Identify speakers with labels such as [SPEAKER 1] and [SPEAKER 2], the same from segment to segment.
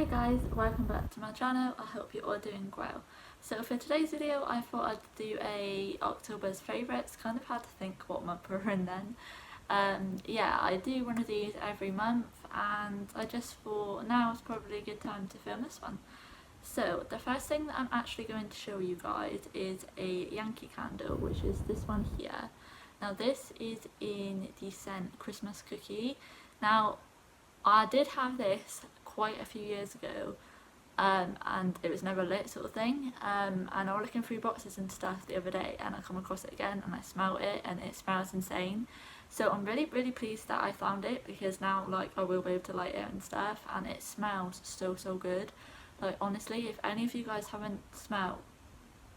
[SPEAKER 1] Hey guys, welcome back to my channel. I hope you're all doing well. So for today's video I thought I'd do a October's favourites. Kind of hard to think what month we're in then. Yeah, I do one of these every month and I just thought now is probably a good time to film this one. So the first thing that I'm actually going to show you guys is a Yankee candle, which is this one here. Now this is in the scent Christmas Cookie. Now I did have this quite a few years ago and it was never lit sort of thing, and I was looking through boxes and stuff the other day and I come across it again and I smelled it and it smells insane. So I'm really pleased that I found it, because now like I will be able to light it and stuff, and it smells so good. Like honestly, if any of you guys haven't smelled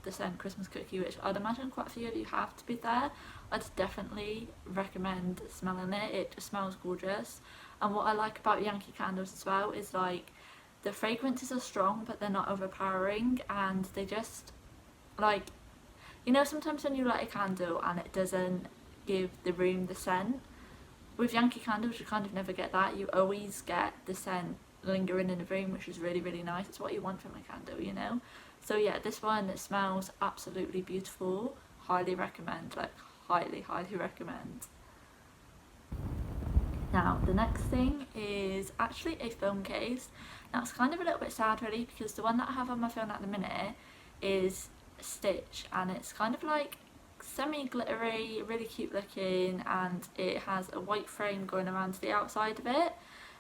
[SPEAKER 1] the scent Christmas Cookie, which I'd imagine quite a few of you have to be fair, I'd definitely recommend smelling it. It just smells gorgeous. And what I like about Yankee candles as well is like the fragrances are strong but they're not overpowering, and they just like, you know, sometimes when you light a candle and it doesn't give the room the scent, with Yankee candles you kind of never get that. You always get the scent lingering in the room, which is really nice. It's what you want from a candle, you know. So yeah, this one, it smells absolutely beautiful. Highly recommend, like highly recommend. Now the next thing is actually a phone case. Now it's kind of a little bit sad really, because the one that I have on my phone at the minute is Stitch, and it's kind of like semi-glittery, really cute looking, and it has a white frame going around to the outside of it.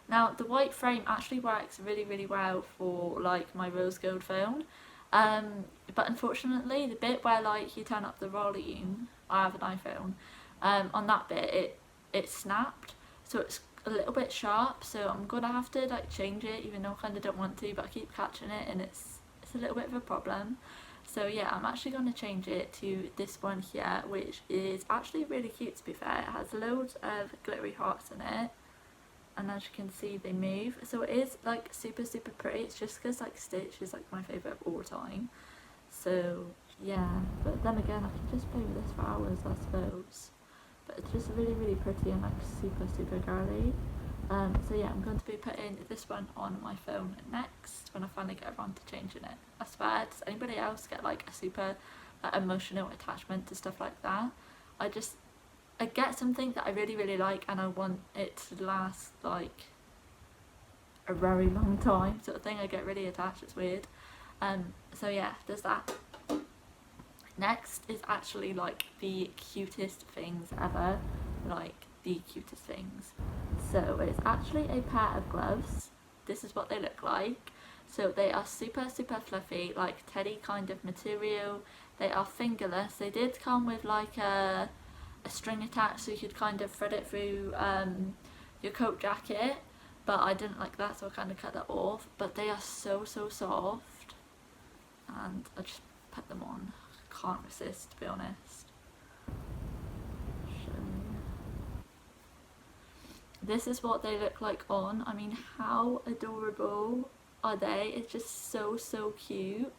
[SPEAKER 1] Now the white frame actually works really well for like my rose gold phone, but unfortunately the bit where like you turn up the volume, I have an iPhone, on that bit it snapped, so it's a little bit sharp, so I'm gonna have to like change it, even though I kind of don't want to, but I keep catching it and it's a little bit of a problem. So yeah, I'm actually going to change it to this one here, which is actually really cute to be fair. It has loads of glittery hearts in it, and as you can see they move, so it is like super pretty. It's just because like Stitch is like my favourite of all time, so yeah. But then again, I could just play with this for hours I suppose, but it's just really pretty and like super girly. So yeah, I'm going to be putting this one on my phone next when I finally get around to changing it. I swear, does anybody else get like a super emotional attachment to stuff like that? I get something that I really like and I want it to last like a very long time sort of thing. I get really attached, it's weird. So yeah, there's that. Next is actually like the cutest things ever, like the cutest things. So it's actually a pair of gloves. This is what they look like. So they are super fluffy, like teddy kind of material. They are fingerless. They did come with like a string attached, so you could kind of thread it through your coat jacket, but I didn't like that, so I kind of cut that off. But they are so soft, and I just put them on. Can't resist, to be honest. This is what they look like on. I mean, how adorable are they? It's just so cute,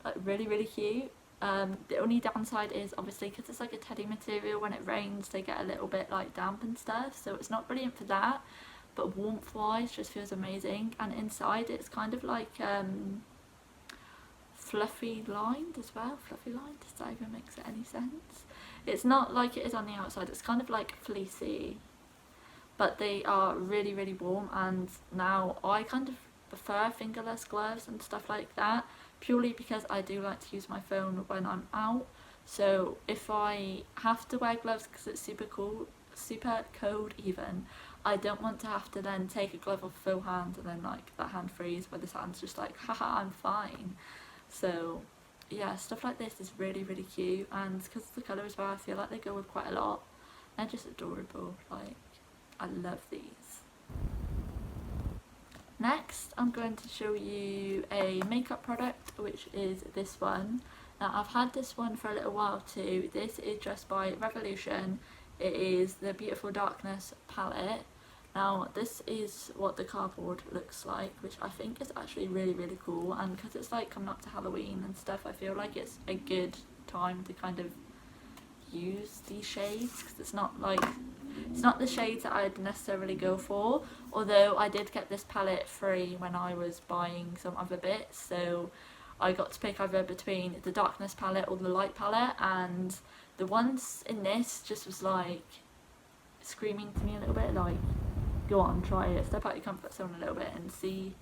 [SPEAKER 1] like really cute. The only downside is obviously because it's like a teddy material, when it rains they get a little bit like damp and stuff, so it's not brilliant for that, but warmth wise just feels amazing. And inside it's kind of like fluffy lined as well. Fluffy lined, does that even make any sense? It's not like it is on the outside, it's kind of like fleecy, but they are really warm. And now I kind of prefer fingerless gloves and stuff like that, purely because I do like to use my phone when I'm out. So if I have to wear gloves because it's super cold even, I don't want to have to then take a glove off full hand and then like that hand freeze, where this hand's just like haha I'm fine. So yeah, stuff like this is really cute, and because of the colour as well, I feel like they go with quite a lot. They're just adorable, like I love these. Next I'm going to show you a makeup product, which is this one. Now I've had this one for a little while too. This is just by Revolution. It is the Beautiful Darkness palette. Now this is what the cardboard looks like, which I think is actually really cool, and because it's like coming up to Halloween and stuff, I feel like it's a good time to kind of use these shades because it's not the shades that I'd necessarily go for, although I did get this palette free when I was buying some other bits, so I got to pick either between the darkness palette or the light palette, and the ones in this just was like screaming to me a little bit like, go on, try it, step out your comfort zone a little bit and see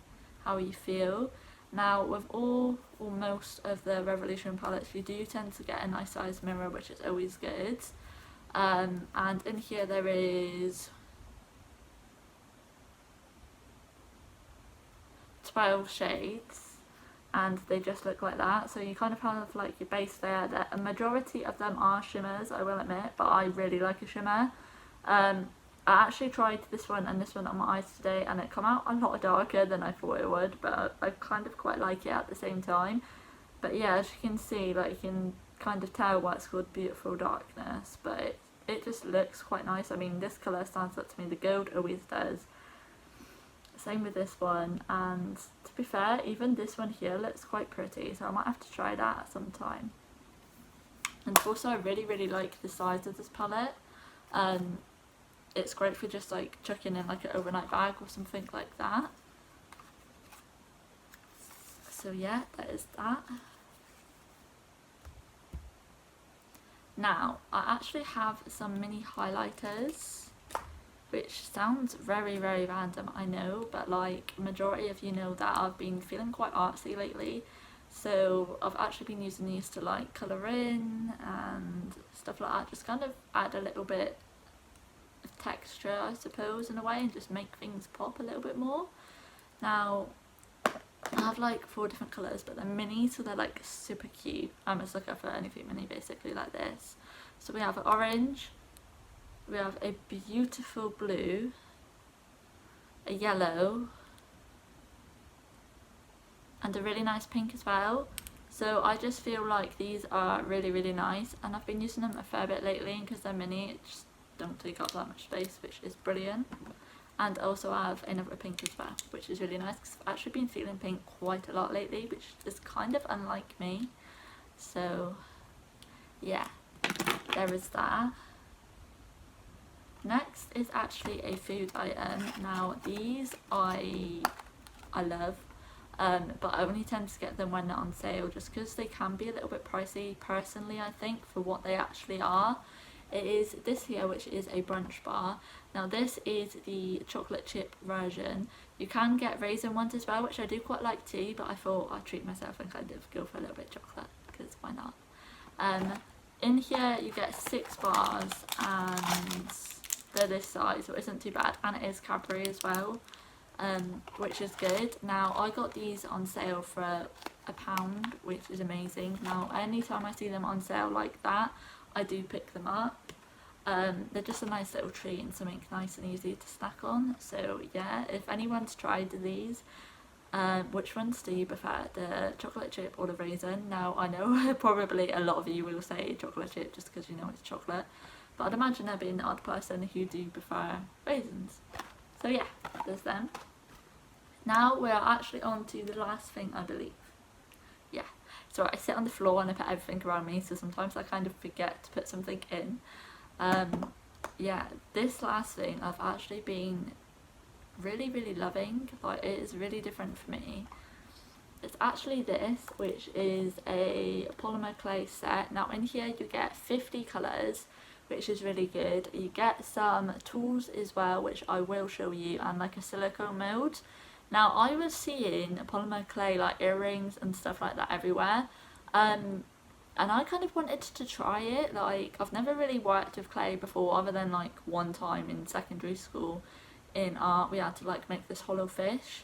[SPEAKER 1] how you feel. Now with all or most of the Revolution palettes you do tend to get a nice size mirror, which is always good. And in here there is 12 shades and they just look like that, so you kind of have like your base there. A majority of them are shimmers, I will admit, but I really like a shimmer. I actually tried this one and this one on my eyes today and it come out a lot darker than I thought it would, but I kind of quite like it at the same time. But yeah, as you can see, like you can kind of tell why it's called Beautiful Darkness, but it just looks quite nice. I mean, this colour stands up to me, the gold always does. Same with this one, and to be fair, even this one here looks quite pretty, so I might have to try that at some time. And also I really like the size of this palette. It's great for just like chucking in like an overnight bag or something like that. So yeah, that is that. Now, I actually have some mini highlighters, which sounds very random, I know, but like majority of you know that I've been feeling quite artsy lately, so I've actually been using these to like colour in and stuff like that, just kind of add a little bit of texture, I suppose, in a way, and just make things pop a little bit more. Now, I have like 4 different colours, but they're mini, so they're like super cute. I'm just looking for anything mini basically like this. So we have an orange, we have a beautiful blue, a yellow, and a really nice pink as well. So I just feel like these are really nice, and I've been using them a fair bit lately, and because they're mini it just don't take up that much space, which is brilliant. And also I have another pink as well, which is really nice because I've actually been feeling pink quite a lot lately, which is kind of unlike me. So yeah, there is that. Next is actually a food item. Now these I love, but I only tend to get them when they're on sale just because they can be a little bit pricey personally, I think, for what they actually are. It is this here, which is a brunch bar. Now this is the chocolate chip version. You can get raisin ones as well, which I do quite like too, but I thought I'd treat myself and kind of go for a little bit of chocolate, because why not? In here you get 6 bars and they're this size, so it isn't too bad, and it is Cadbury as well, which is good. Now I got these on sale for £1, which is amazing. Now anytime I see them on sale like that, I do pick them up. They're just a nice little treat and something nice and easy to snack on. So yeah, if anyone's tried these, which ones do you prefer, the chocolate chip or the raisin? Now I know probably a lot of you will say chocolate chip just because you know it's chocolate, but I'd imagine there being an odd person who do prefer raisins. So yeah, there's them. Now we're actually on to the last thing, I believe. Yeah, so I sit on the floor and I put everything around me, so sometimes I kind of forget to put something in. Yeah, this last thing I've actually been really loving. Like, it is really different for me. It's actually this, which is a Polymer Clay set. Now in here you get 50 colours, which is really good. You get some tools as well, which I will show you, and like a silicone mold. Now I was seeing Polymer Clay like earrings and stuff like that everywhere, and I kind of wanted to try it. Like, I've never really worked with clay before, other than like one time in secondary school in art we had to like make this hollow fish,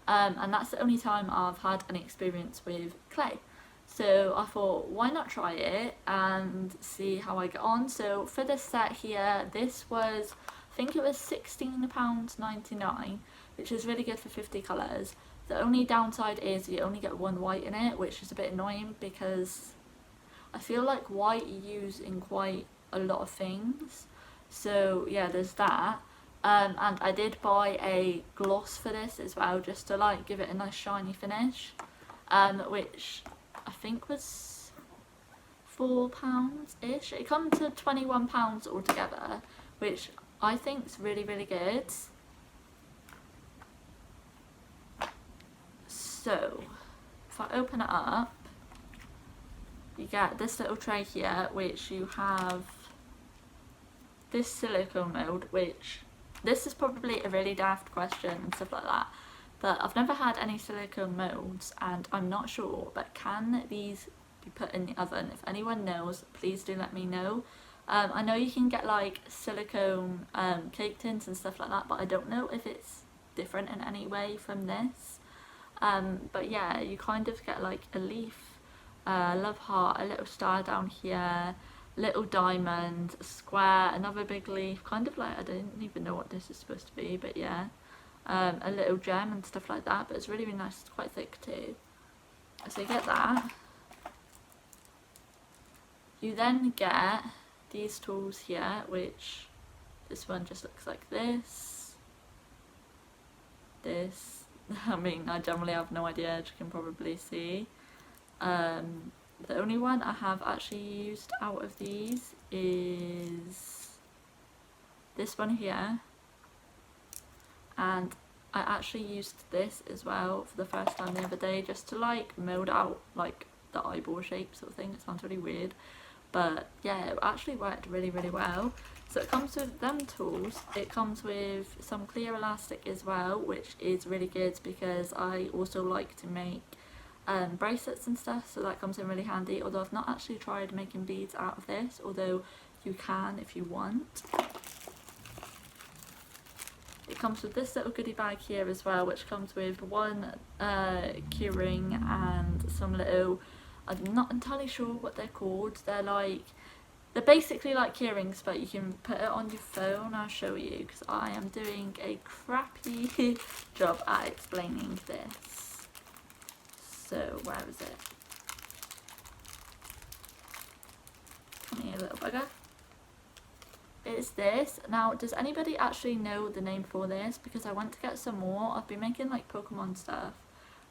[SPEAKER 1] and that's the only time I've had any experience with clay. So I thought, why not try it and see how I get on. So for this set here, this was, I think it was £16.99, which is really good for 50 colours. The only downside is you only get 1 white in it, which is a bit annoying because I feel like white you use in quite a lot of things. So yeah, there's that. And I did buy a gloss for this as well, just to like give it a nice shiny finish, which I think was £24-ish. It comes to £21 altogether, which I think is really, really good. So if I open it up, you get this little tray here, which you have this silicone mold, which this is probably a really daft question and stuff like that, but I've never had any silicone molds and I'm not sure, but can these be put in the oven? If anyone knows, please do let me know. I know you can get like silicone cake tins and stuff like that, but I don't know if it's different in any way from this. But yeah, you kind of get like a leaf, love heart, a little star down here, little diamond, a square, another big leaf, kind of like, I don't even know what this is supposed to be, but yeah, a little gem and stuff like that. But it's really, really nice. It's quite thick too. So you get that. You then get these tools here, which this one just looks like this. I mean, I generally have no idea, as you can probably see. The only one I have actually used out of these is this one here, and I actually used this as well for the first time the other day, just to like mold out like the eyeball shape sort of thing. It sounds really weird, but yeah, it actually worked really, really well. So it comes with them tools. It comes with some clear elastic as well, which is really good because I also like to make bracelets and stuff, so that comes in really handy. Although I've not actually tried making beads out of this, although you can if you want. It comes with this little goodie bag here as well, which comes with one keyring and some little, I'm not entirely sure what they're called. They're basically like keyrings, but you can put it on your phone. I'll show you because I am doing a crappy job at explaining this. So where is it? Come here, little bugger. It's this. Now, does anybody actually know the name for this? Because I want to get some more. I've been making like Pokemon stuff,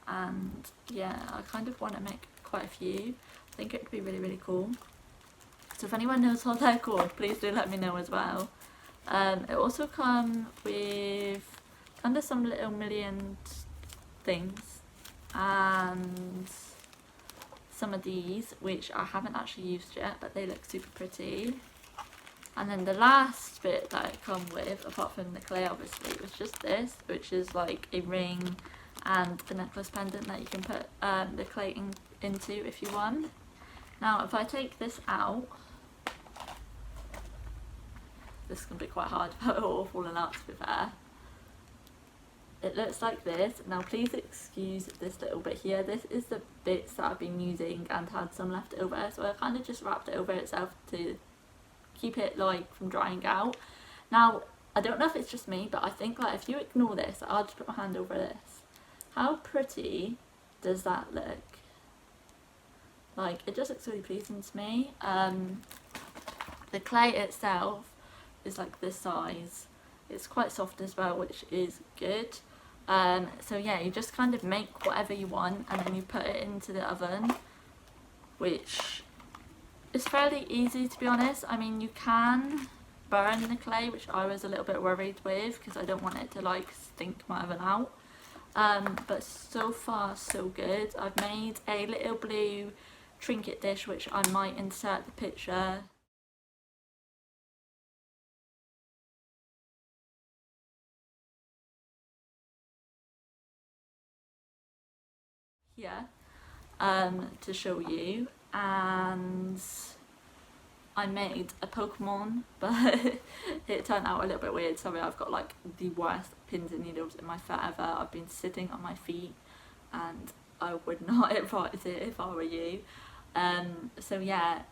[SPEAKER 1] and yeah, I kind of want to make quite a few. I think it would be really, really cool. So if anyone knows what they're called, please do let me know as well. It also comes with kind of some little million things, and some of these which I haven't actually used yet, but they look super pretty. And then the last bit that it come with, apart from the clay obviously, was just this, which is like a ring and a necklace pendant that you can put the clay into if you want. Now if I take this out, this can be quite hard to put it all falling out, to be fair. It looks like this. Now please excuse this little bit here. This is the bits that I've been using and had some left over, so I kind of just wrapped it over itself to keep it like from drying out. Now I don't know if it's just me, but I think like if you ignore this, I'll just put my hand over this. How pretty does that look? Like, it just looks really pleasing to me. The clay itself is like this size. It's quite soft as well, which is good. So yeah, you just kind of make whatever you want and then you put it into the oven, which is fairly easy, to be honest. I mean, you can burn the clay, which I was a little bit worried with because I don't want it to like stink my oven out. But so far so good. I've made a little blue trinket dish, which I might insert the picture here to show you. And I made a Pokemon, but it turned out a little bit weird. Sorry, I've got like the worst pins and needles in my foot ever. I've been sitting on my feet and I would not advise it if I were you. So yeah,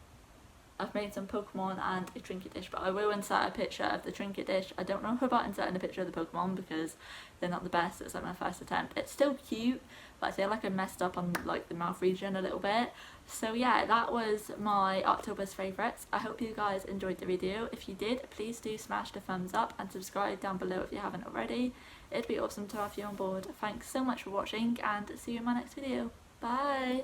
[SPEAKER 1] I've made some Pokemon and a trinket dish, but I will insert a picture of the trinket dish. I don't know about inserting a picture of the Pokemon because they're not the best. It's like my first attempt. It's still cute, but I feel like I messed up on like the mouth region a little bit. So yeah, that was my October's favourites. I hope you guys enjoyed the video. If you did, please do smash the thumbs up and subscribe down below if you haven't already. It'd be awesome to have you on board. Thanks so much for watching and see you in my next video. Bye!